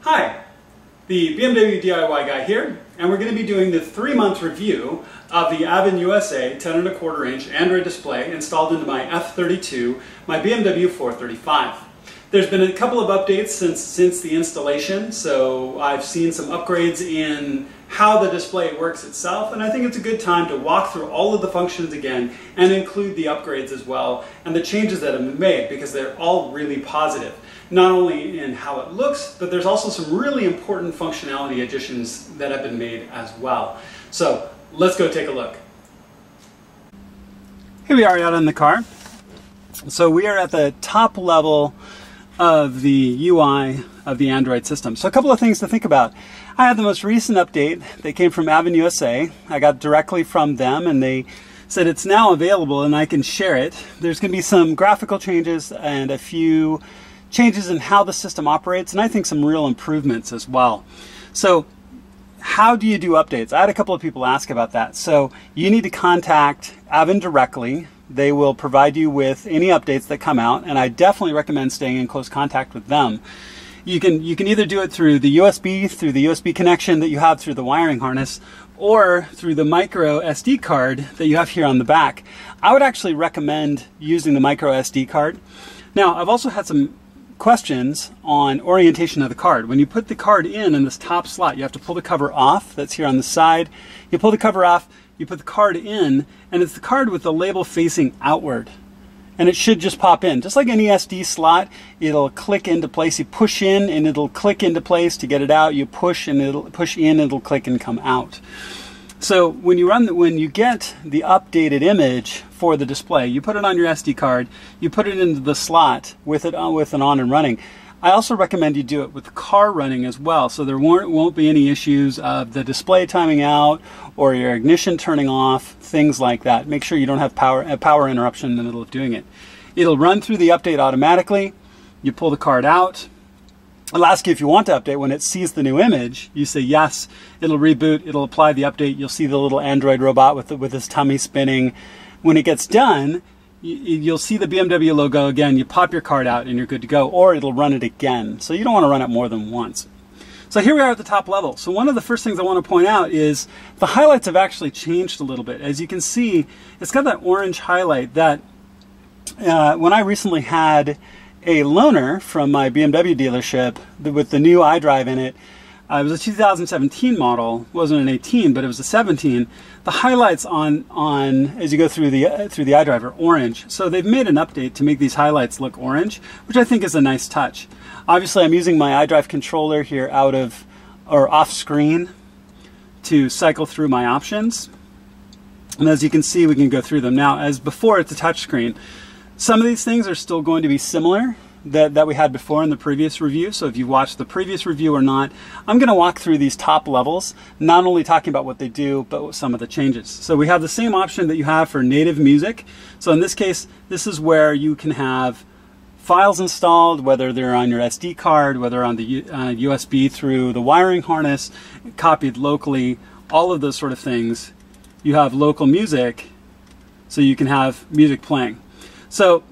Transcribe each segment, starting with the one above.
Hi, the BMW DIY guy here, and we're going to be doing the 3-month review of the Avin USA 10.25 inch Android display installed into my F32, my BMW 435. There's been a couple of updates since the installation, so I've seen some upgrades in how the display works itself, and I think it's a good time to walk through all of the functions again and include the upgrades as well and the changes that have been made, because they're all really positive. Not only in how it looks, but there's also some really important functionality additions that have been made as well. So let's go take a look. Here we are out in the car. So we are at the top level of the UI of the Android system. So a couple of things to think about. I had the most recent update. They came from Avin USA. I got directly from them, and they said it's now available and I can share it. There's going to be some graphical changes and a few changes in how the system operates, and I think some real improvements as well. So how do you do updates? I had a couple of people ask about that. So you need to contact Avin directly. They will provide you with any updates that come out, and I definitely recommend staying in close contact with them. You can either do it through the USB connection that you have through the wiring harness, or through the micro SD card that you have here on the back. I would actually recommend using the micro SD card. Now, I've also had some questions on orientation of the card. When you put the card in this top slot, you have to pull the cover off. That's here on the side. You pull the cover off, you put the card in, and it's the card with the label facing outward. And it should just pop in. Just like any SD slot, it'll click into place. You push in and it'll click into place. To get it out, you push and it'll push in, it'll click and come out. So when you get the updated image for the display, you put it on your SD card, you put it into the slot with it on and running. I also recommend you do it with the car running as well, so there won't be any issues of the display timing out or your ignition turning off, things like that. Make sure you don't have a power interruption in the middle of doing it. It'll run through the update automatically. You pull the card out. It'll ask you if you want to update. When it sees the new image, you say yes. It'll reboot. It'll apply the update. You'll see the little Android robot with his tummy spinning. When it gets done, you'll see the BMW logo again. You pop your card out and you're good to go, or it'll run it again. So you don't want to run it more than once. So here we are at the top level. So one of the first things I want to point out is the highlights have actually changed a little bit. As you can see, it's got that orange highlight that when I recently had a loaner from my BMW dealership with the new iDrive in it. It was a 2017 model. It wasn't an 18, but it was a 17. The highlights on as you go through the iDrive are orange. So they've made an update to make these highlights look orange, which I think is a nice touch. Obviously, I'm using my iDrive controller here off screen to cycle through my options. And as you can see, we can go through them. Now, as before, it's a touch screen. Some of these things are still going to be similar that we had before in the previous review. So if you watched the previous review or not, I'm going to walk through these top levels, not only talking about what they do, but some of the changes. So we have the same option that you have for native music. So in this case, this is where you can have files installed, whether they're on your SD card, whether on the USB through the wiring harness, copied locally, all of those sort of things. You have local music, so you can have music playing. So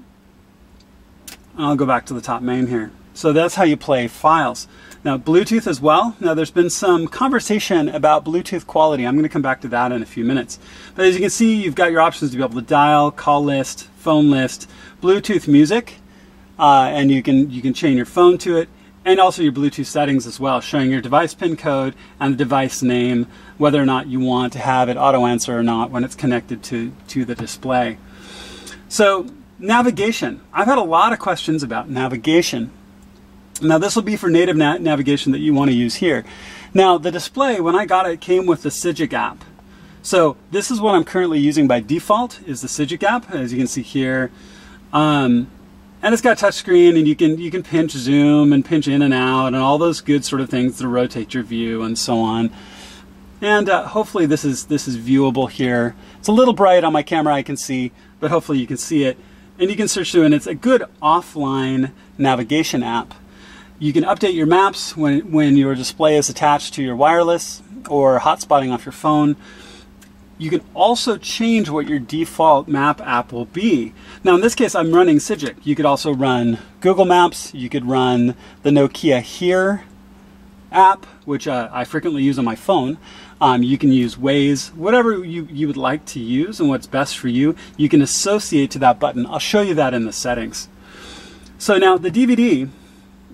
I'll go back to the top main here. So that's how you play files. Now Bluetooth as well. Now there's been some conversation about Bluetooth quality. I'm going to come back to that in a few minutes. But as you can see, you've got your options to be able to dial, call list, phone list, Bluetooth music, and you can chain your phone to it, and also your Bluetooth settings as well, showing your device pin code and the device name, whether or not you want to have it auto answer or not when it's connected to the display. So navigation. I've had a lot of questions about navigation. Now this will be for native navigation that you want to use here. Now the display, when I got it, came with the Cigic app. So this is what I'm currently using by default, is the Cigic app, as you can see here. And it's got touchscreen, and you can pinch zoom and pinch in and out and all those good sort of things to rotate your view and so on. And hopefully this is viewable here. It's a little bright on my camera, I can see, but hopefully you can see it. And you can search through, and it's a good offline navigation app. You can update your maps when your display is attached to your wireless or hotspotting off your phone. You can also change what your default map app will be. Now in this case I'm running Cigic. You could also run Google Maps, you could run the Nokia Here app, which I frequently use on my phone. You can use Waze, whatever you would like to use and what's best for you, you can associate to that button. I'll show you that in the settings. So now the DVD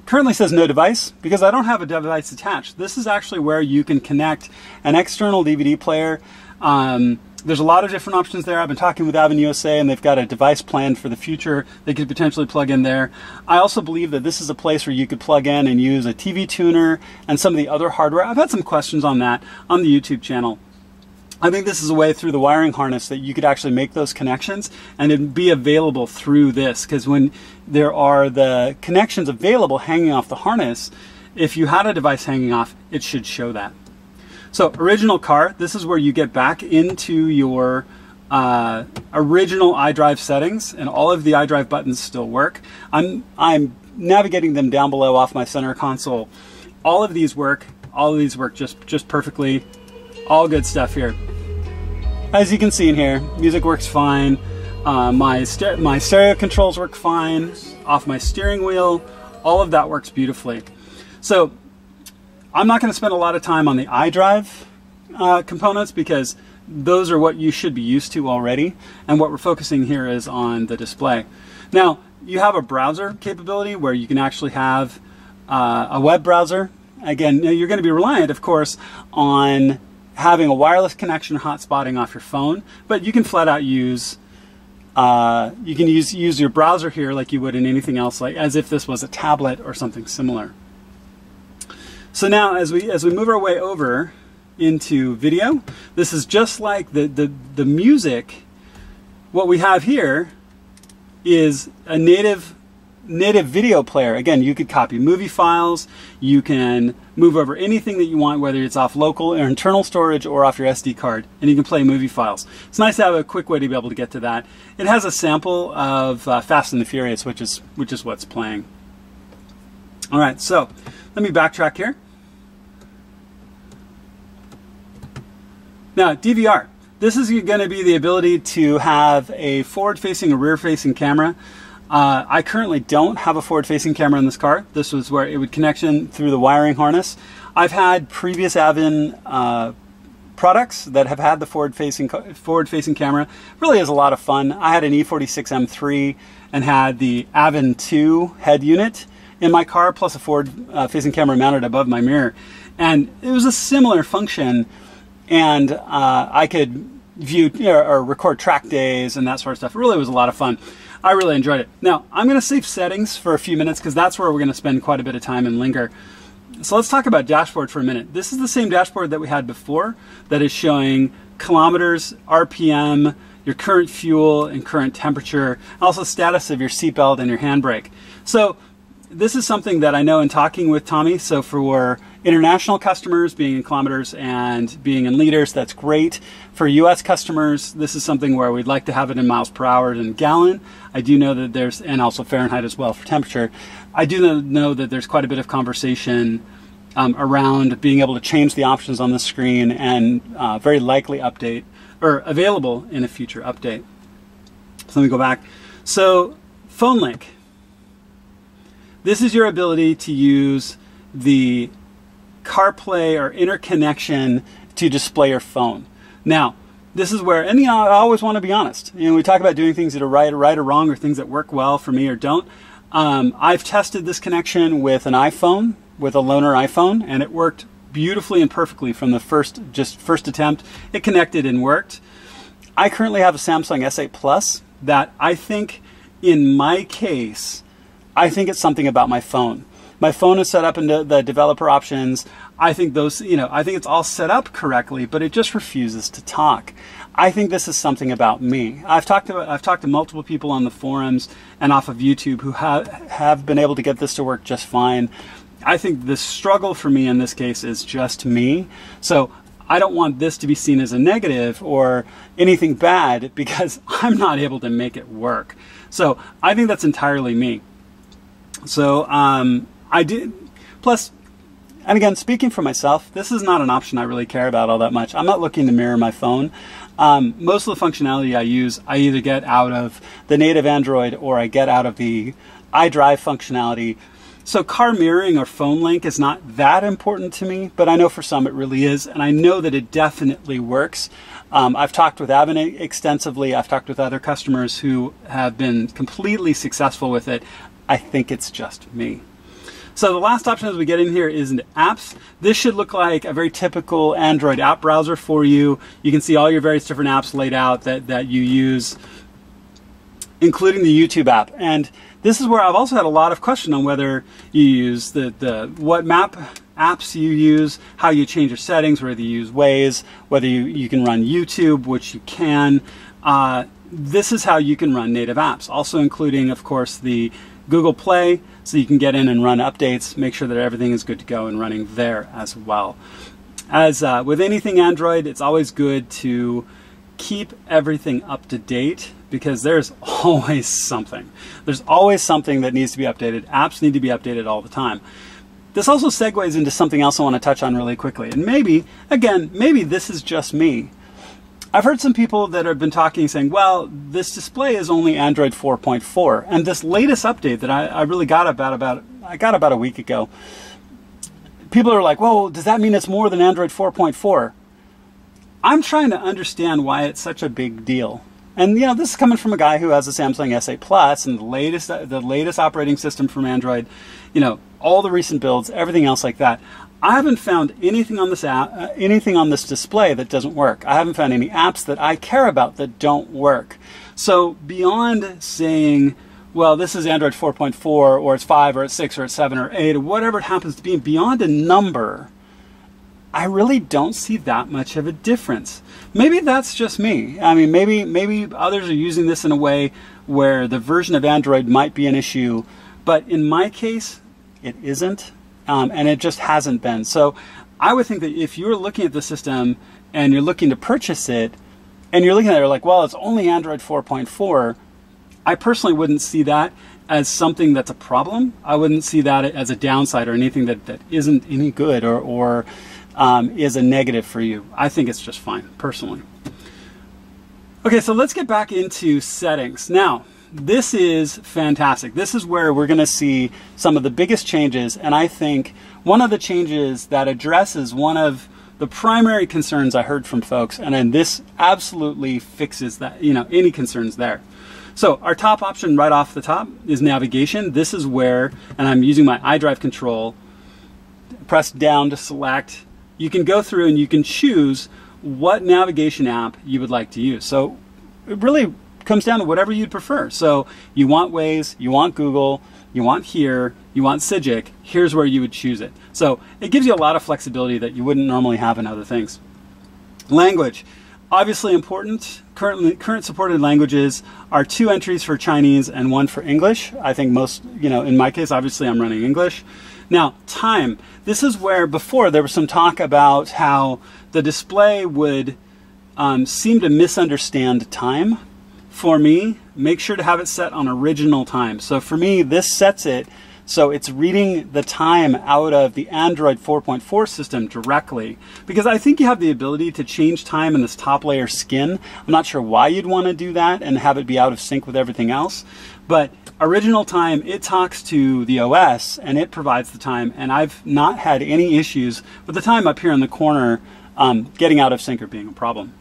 currently says no device because I don't have a device attached. This is actually where you can connect an external DVD player. There's a lot of different options there. I've been talking with Avin USA and they've got a device planned for the future they could potentially plug in there. I also believe that this is a place where you could plug in and use a TV tuner and some of the other hardware. I've had some questions on that on the YouTube channel. I think this is a way through the wiring harness that you could actually make those connections and it'd be available through this, because when there are the connections available hanging off the harness, if you had a device hanging off, it should show that. So original car, this is where you get back into your original iDrive settings, and all of the iDrive buttons still work. I'm navigating them down below off my center console. All of these work. All of these work just perfectly. All good stuff here. As you can see in here, music works fine. My stereo controls work fine. Off my steering wheel, all of that works beautifully. So I'm not going to spend a lot of time on the iDrive components because those are what you should be used to already, and what we're focusing here is on the display. Now, you have a browser capability where you can actually have a web browser. Again, you're going to be reliant, of course, on having a wireless connection or hotspotting off your phone, but you can flat out use use your browser here like you would in anything else, like as if this was a tablet or something similar. So now as we move our way over into video, this is just like the music. What we have here is a native video player. Again, you could copy movie files, you can move over anything that you want, whether it's off local or internal storage or off your SD card, and you can play movie files. It's nice to have a quick way to be able to get to that. It has a sample of Fast and the Furious, which is what's playing. All right, so let me backtrack here. Now, DVR. This is going to be the ability to have a forward-facing or rear-facing camera. I currently don't have a forward-facing camera in this car. This was where it would connection through the wiring harness. I've had previous Avin products that have had the forward-facing camera. Really is a lot of fun. I had an E46 M3 and had the Avin 2 head unit in my car, plus a forward-facing camera mounted above my mirror. And it was a similar function, and I could view or record track days and that sort of stuff. It really was a lot of fun. I really enjoyed it. Now, I'm going to save settings for a few minutes because that's where we're going to spend quite a bit of time and linger. So let's talk about dashboard for a minute. This is the same dashboard that we had before that is showing kilometers, RPM, your current fuel and current temperature, also status of your seatbelt and your handbrake. So this is something that I know in talking with Tommy. So for international customers, being in kilometers and being in liters, that's great. For US customers, this is something where we'd like to have it in miles per hour and gallon. I do know that there's, and also Fahrenheit as well for temperature. I do know that there's quite a bit of conversation around being able to change the options on the screen, and very likely update or available in a future update. So let me go back. So phone link. This is your ability to use the CarPlay or interconnection to display your phone. Now, this is where, and I always want to be honest. We talk about doing things that are right or wrong, or things that work well for me or don't. I've tested this connection with an iPhone, with a loaner iPhone, and it worked beautifully and perfectly from the first attempt. It connected and worked. I currently have a Samsung S8 Plus that I think, in my case, I think it's something about my phone. My phone is set up into the developer options. I think those, I think it's all set up correctly, but it just refuses to talk. I think this is something about me. I've talked to multiple people on the forums and off of YouTube who have been able to get this to work just fine. I think the struggle for me in this case is just me. So I don't want this to be seen as a negative or anything bad because I'm not able to make it work. So I think that's entirely me. So I did, plus, and again, speaking for myself, this is not an option I really care about all that much. I'm not looking to mirror my phone. Most of the functionality I use, I either get out of the native Android or I get out of the iDrive functionality. So car mirroring or phone link is not that important to me, but I know for some it really is, and I know that it definitely works. I've talked with Avin extensively. I've talked with other customers who have been completely successful with it. I think it's just me. So the last option as we get in here is into apps. This should look like a very typical Android app browser for you. You can see all your various different apps laid out that you use, including the YouTube app. And this is where I've also had a lot of question on whether you use what map apps you use, how you change your settings, whether you use Waze, whether you can run YouTube, which you can. This is how you can run native apps, also including, of course, the Google Play, so you can get in and run updates, make sure that everything is good to go and running there as well. As with anything Android, it's always good to keep everything up to date, because there's always something. There's always something that needs to be updated. Apps need to be updated all the time. This also segues into something else I want to touch on really quickly. And maybe, again, maybe this is just me. I've heard some people that have been talking saying, well, this display is only Android 4.4. And this latest update that I really got about a week ago, people are like, well, does that mean it's more than Android 4.4? I'm trying to understand why it's such a big deal. And you know, this is coming from a guy who has a Samsung S8 Plus and the latest operating system from Android, you know, all the recent builds, everything else like that. I haven't found anything on this anything on this display that doesn't work. I haven't found any apps that I care about that don't work. So beyond saying, well, this is Android 4.4 or it's 5 or it's 6 or it's 7 or 8 or whatever it happens to be, beyond a number, I really don't see that much of a difference. Maybe that's just me. I mean, maybe others are using this in a way where the version of Android might be an issue, but in my case, it isn't, and it just hasn't been. So I would think that if you're looking at the system and you're looking to purchase it, and you're looking at it like, well, it's only Android 4.4, I personally wouldn't see that as something that's a problem. I wouldn't see that as a downside or anything that isn't any good or is a negative for you. I think it's just fine, personally. Okay, so let's get back into settings. Now, this is fantastic. This is where we're going to see some of the biggest changes, and I think one of the changes that addresses one of the primary concerns I heard from folks, and then this absolutely fixes that, you know, any concerns there. So our top option right off the top is navigation. This is where, and I'm using my iDrive control, press down to select. You can go through and you can choose what navigation app you would like to use. So it really comes down to whatever you'd prefer. So you want Waze, you want Google, you want here, you want Cigic, here's where you would choose it. So it gives you a lot of flexibility that you wouldn't normally have in other things. Language, obviously important. Current supported languages are 2 entries for Chinese and 1 for English. I think most, you know, in my case, obviously I'm running English. Now, time. This is where before there was some talk about how the display would seem to misunderstand time. For me, make sure to have it set on original time. So for me, this sets it so it's reading the time out of the Android 4.4 system directly, because I think you have the ability to change time in this top layer skin. I'm not sure why you'd want to do that and have it be out of sync with everything else, but original time, it talks to the OS and it provides the time, and I've not had any issues with the time up here in the corner getting out of sync or being a problem.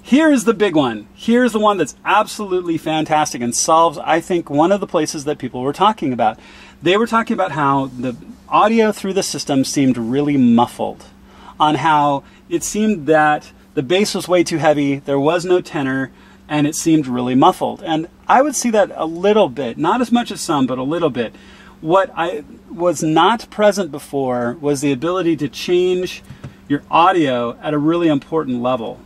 Here's the big one. Here's the one that's absolutely fantastic and solves, I think, one of the places that people were talking about. They were talking about how the audio through the system seemed really muffled, on how it seemed that the bass was way too heavy, there was no tenor, and it seemed really muffled. And I would see that a little bit, not as much as some, but a little bit. What I was not present before was the ability to change your audio at a really important level.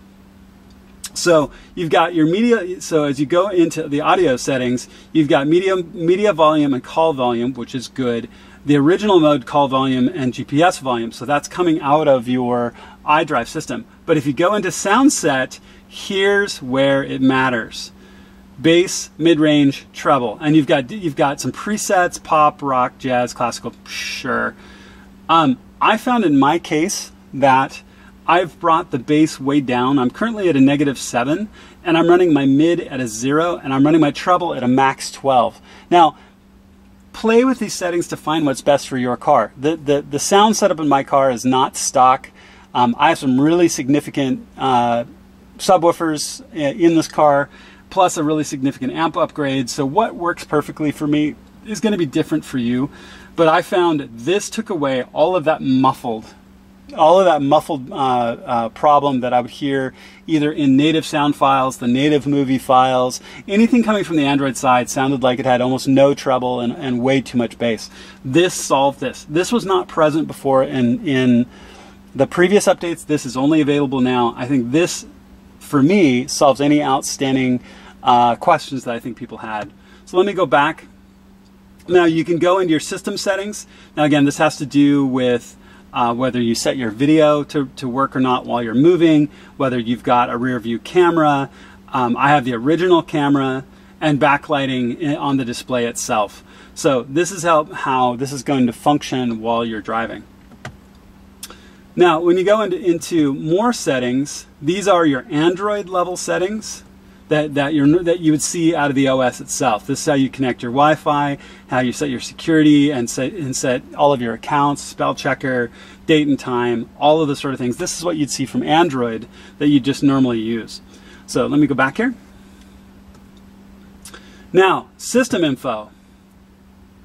So you've got your media, so as you go into the audio settings, you've got media volume and call volume, which is good. The original mode call volume and GPS volume, so that's coming out of your iDrive system. But if you go into sound set, here's where it matters. Bass, mid-range, treble. And you've got some presets, pop, rock, jazz, classical, sure. I found in my case that I've brought the bass way down. I'm currently at a -7, and I'm running my mid at a 0, and I'm running my treble at a max 12. Now, play with these settings to find what's best for your car. The sound setup in my car is not stock. I have some really significant subwoofers in this car, plus a really significant amp upgrade. So what works perfectly for me is going to be different for you. But I found this took away all of that muffled problem that I would hear either in native sound files, the native movie files. Anything coming from the Android side sounded like it had almost no treble and way too much bass. This solved this. This was not present before in the previous updates. This is only available now. I think this, for me, solves any outstanding questions that I think people had. So let me go back. Now you can go into your system settings. Now again, this has to do with whether you set your video to work or not while you're moving, whether you've got a rear view camera. I have the original camera and backlighting on the display itself. So this is how this is going to function while you're driving. Now, when you go into more settings, these are your Android level settings that you would see out of the OS itself. This is how you connect your Wi-Fi, how you set your security and set all of your accounts, spell checker, date and time, all of those sort of things. This is what you'd see from Android that you just normally use. So let me go back here. Now, system info.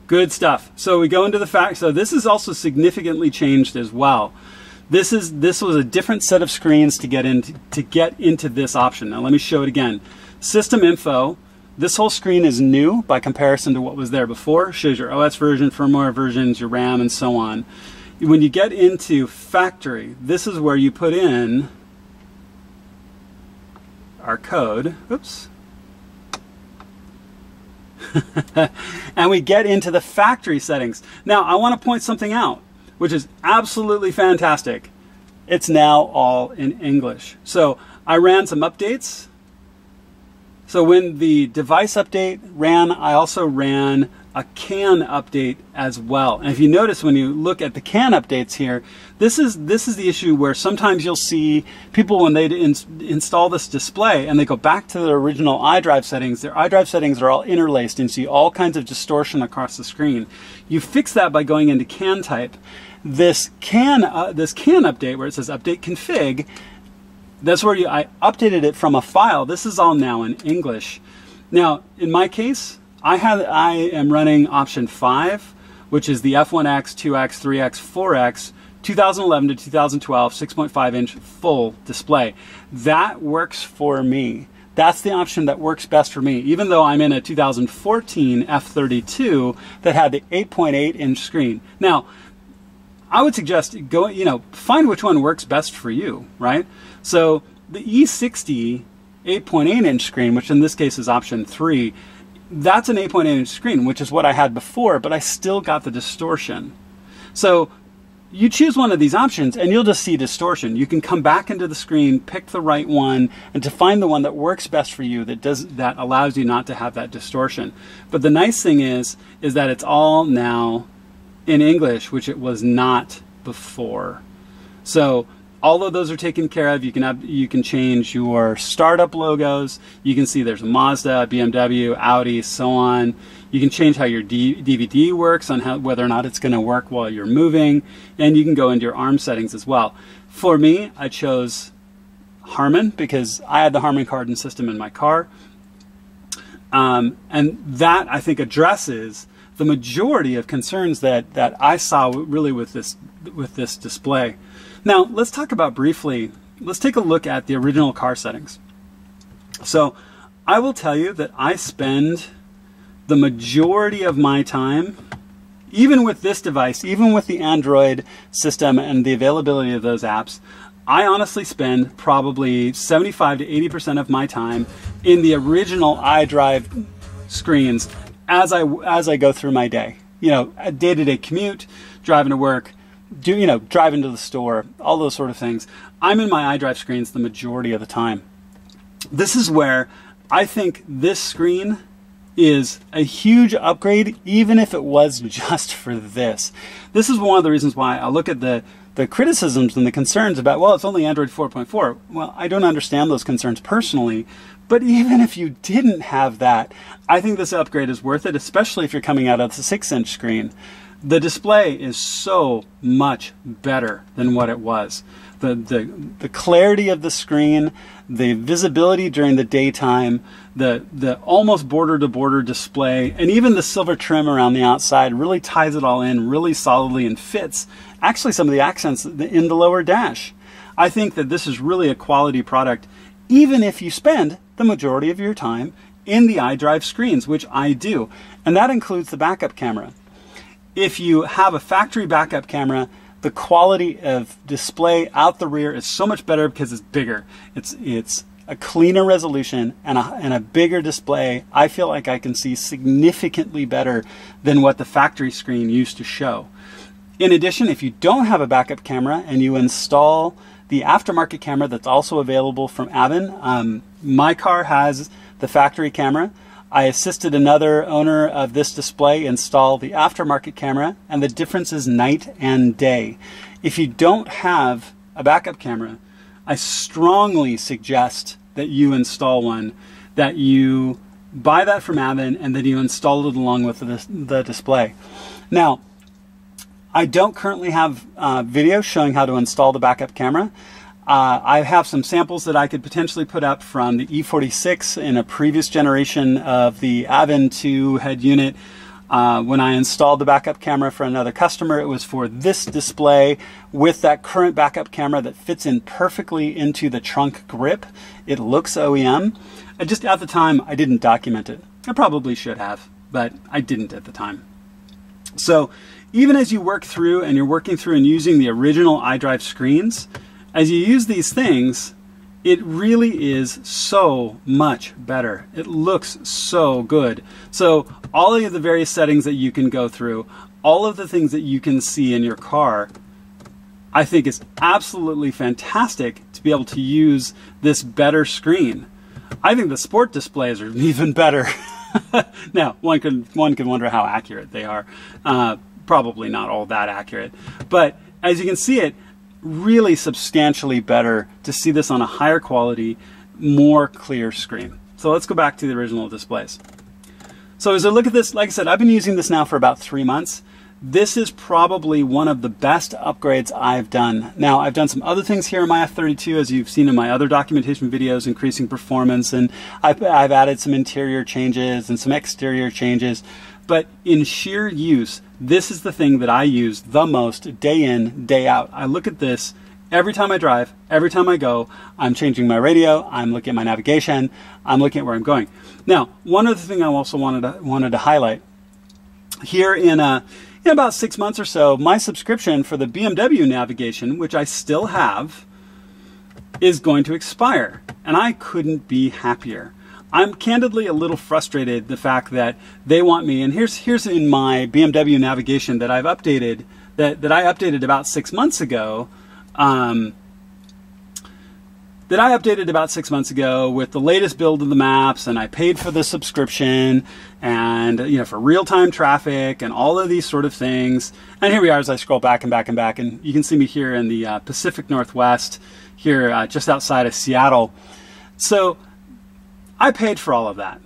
Good stuff. So we go into the fact, so this is also significantly changed as well. This was a different set of screens to get into this option. Now let me show it again. System info. This whole screen is new by comparison to what was there before. Shows your OS version, firmware versions, your RAM, and so on. When you get into factory, this is where you put in our code. Oops. And we get into the factory settings. Now I want to point something out, which is absolutely fantastic. It's now all in English. So I ran some updates. So when the device update ran, I also ran a CAN update as well. And if you notice, when you look at the CAN updates here, this is the issue where sometimes you'll see people, when they install this display and they go back to their original iDrive settings, their iDrive settings are all interlaced and you see all kinds of distortion across the screen. You fix that by going into CAN type. This CAN update, where it says update config, that's where I updated it from a file. This is all now in English. Now, in my case, I am running option 5, which is the F1X, 2X, 3X, 4X, 2011 to 2012, 6.5-inch full display. That works for me. That's the option that works best for me, even though I'm in a 2014 F32 that had the 8.8-inch screen. Now, I would suggest find which one works best for you, right? So the E60 8.8-inch screen, which in this case is option 3, that's an 8.8-inch screen, which is what I had before, but I still got the distortion. So you choose one of these options and you'll just see distortion. You can come back into the screen, pick the right one, and to find the one that works best for you, that allows you not to have that distortion. But the nice thing is that it's all now in English, which it was not before. So all of those are taken care of. You can change your startup logos. You can see there's a Mazda, BMW, Audi, so on. You can change how your DVD works, on whether or not it's going to work while you're moving, and you can go into your ARM settings as well. For me, I chose Harman because I had the Harman Kardon system in my car, and that I think addresses the majority of concerns that I saw really with this display. Now let's talk about briefly, let's take a look at the original car settings. So I will tell you that I spend the majority of my time, even with this device, even with the Android system and the availability of those apps, I honestly spend probably 75 to 80% of my time in the original iDrive screens as I go through my day. A day-to-day commute, driving to work, driving to the store, all those sort of things. I'm in my iDrive screens the majority of the time. This is where I think this screen is a huge upgrade, even if it was just for this. This is one of the reasons why I look at the criticisms and the concerns about, well, it's only Android 4.4. Well, I don't understand those concerns personally, but even if you didn't have that, I think this upgrade is worth it, especially if you're coming out of the 6-inch screen. The display is so much better than what it was. The clarity of the screen, the visibility during the daytime, the almost border-to-border display, and even the silver trim around the outside really ties it all in really solidly and fits actually some of the accents in the lower dash. I think that this is really a quality product, even if you spend the majority of your time in the iDrive screens, which I do, and that includes the backup camera. If you have a factory backup camera, the quality of display out the rear is so much better because it's bigger. It's a cleaner resolution and a bigger display. I feel like I can see significantly better than what the factory screen used to show. In addition, if you don't have a backup camera and you install the aftermarket camera that's also available from Avin, my car has the factory camera. I assisted another owner of this display install the aftermarket camera, and the difference is night and day. If you don't have a backup camera, I strongly suggest that you install one, that you buy that from Avin, and then you install it along with the display. Now, I don't currently have video showing how to install the backup camera. I have some samples that I could potentially put up from the E46 in a previous generation of the Avin 2 head unit. When I installed the backup camera for another customer, it was for this display with that current backup camera that fits in perfectly into the trunk grip. It looks OEM. Just at the time, I didn't document it. I probably should have, but I didn't at the time. So even as you work through and you're working through and using the original iDrive screens, as you use these things, it really is so much better. It looks so good. So all of the various settings that you can go through, all of the things that you can see in your car, I think is absolutely fantastic to be able to use this better screen. I think the sport displays are even better. Now, one can wonder how accurate they are. Probably not all that accurate. But as you can see it, really substantially better to see this on a higher quality, more clear screen. So let's go back to the original displays. So as I look at this, like I said, I've been using this now for about 3 months. This is probably one of the best upgrades I've done. Now, I've done some other things here in my F32, as you've seen in my other documentation videos, increasing performance, and I've added some interior changes and some exterior changes. But in sheer use, this is the thing that I use the most day in, day out. I look at this every time I drive, every time I go. I'm changing my radio, I'm looking at my navigation, I'm looking at where I'm going. Now, one other thing I also wanted to highlight, here in about 6 months or so, my subscription for the BMW navigation, which I still have, is going to expire, and I couldn't be happier. I'm candidly a little frustrated the fact that they want me, and here's in my BMW navigation that I've updated, that I updated about 6 months ago, with the latest build of the maps, and I paid for the subscription, and for real-time traffic and all of these sort of things. And here we are as I scroll back and back and back, and you can see me here in the Pacific Northwest, here just outside of Seattle. So I paid for all of that.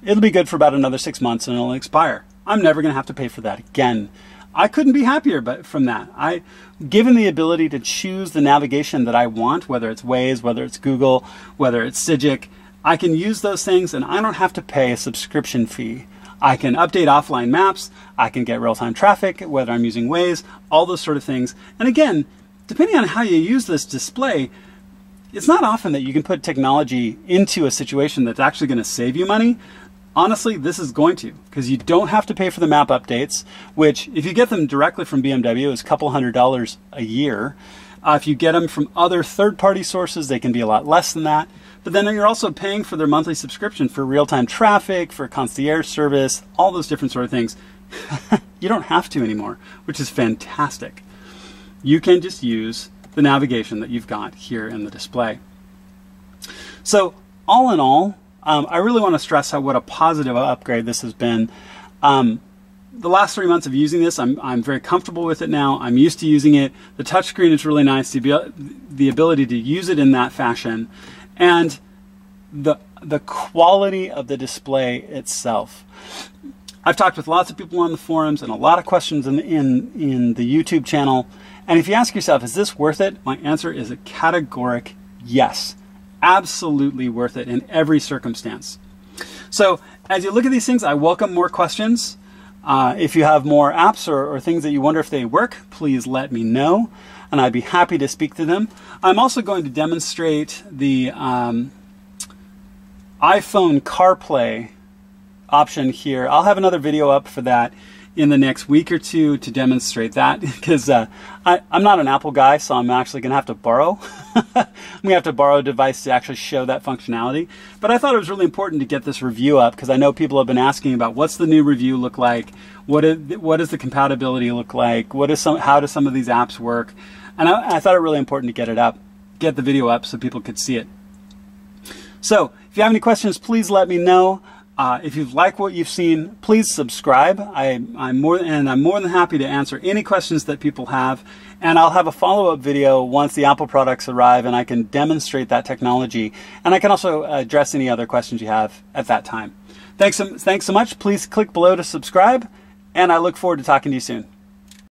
It'll be good for about another 6 months and it'll expire. I'm never going to have to pay for that again. I couldn't be happier from that. Given the ability to choose the navigation that I want, whether it's Waze, whether it's Google, whether it's Cigic, I can use those things and I don't have to pay a subscription fee. I can update offline maps, I can get real-time traffic, whether I'm using Waze, all those sort of things. And again, depending on how you use this display, it's not often that you can put technology into a situation that's actually going to save you money. Honestly, this is going to, because you don't have to pay for the map updates, which if you get them directly from BMW is a couple $100 a year. If you get them from other third-party sources, they can be a lot less than that. But then you're also paying for their monthly subscription for real-time traffic, for concierge service, all those different sort of things. You don't have to anymore, which is fantastic. You can just use the navigation that you've got here in the display. So all in all, I really want to stress what a positive upgrade this has been. The last 3 months of using this, I'm very comfortable with it now. I'm used to using it. The touchscreen is really nice, the ability to use it in that fashion, and the quality of the display itself. I've talked with lots of people on the forums and a lot of questions in the YouTube channel. And if you ask yourself, is this worth it? My answer is a categoric yes. Absolutely worth it in every circumstance. So as you look at these things, I welcome more questions. If you have more apps or things that you wonder if they work, please let me know, and I'd be happy to speak to them. I'm also going to demonstrate the iPhone CarPlay option here. I'll have another video up for that in the next week or two to demonstrate that, because I'm not an Apple guy, so I'm actually going to have to borrow. I'm going to have to borrow a device to actually show that functionality. But I thought it was really important to get this review up, because I know people have been asking about what's the new review look like, what does the compatibility look like, how do some of these apps work, and I thought it really important to get the video up so people could see it. So if you have any questions, please let me know. If you've liked what you've seen, please subscribe. I'm more than happy to answer any questions that people have, and I'll have a follow-up video once the Apple products arrive and I can demonstrate that technology, and I can also address any other questions you have at that time. Thanks so much. Please click below to subscribe, and I look forward to talking to you soon.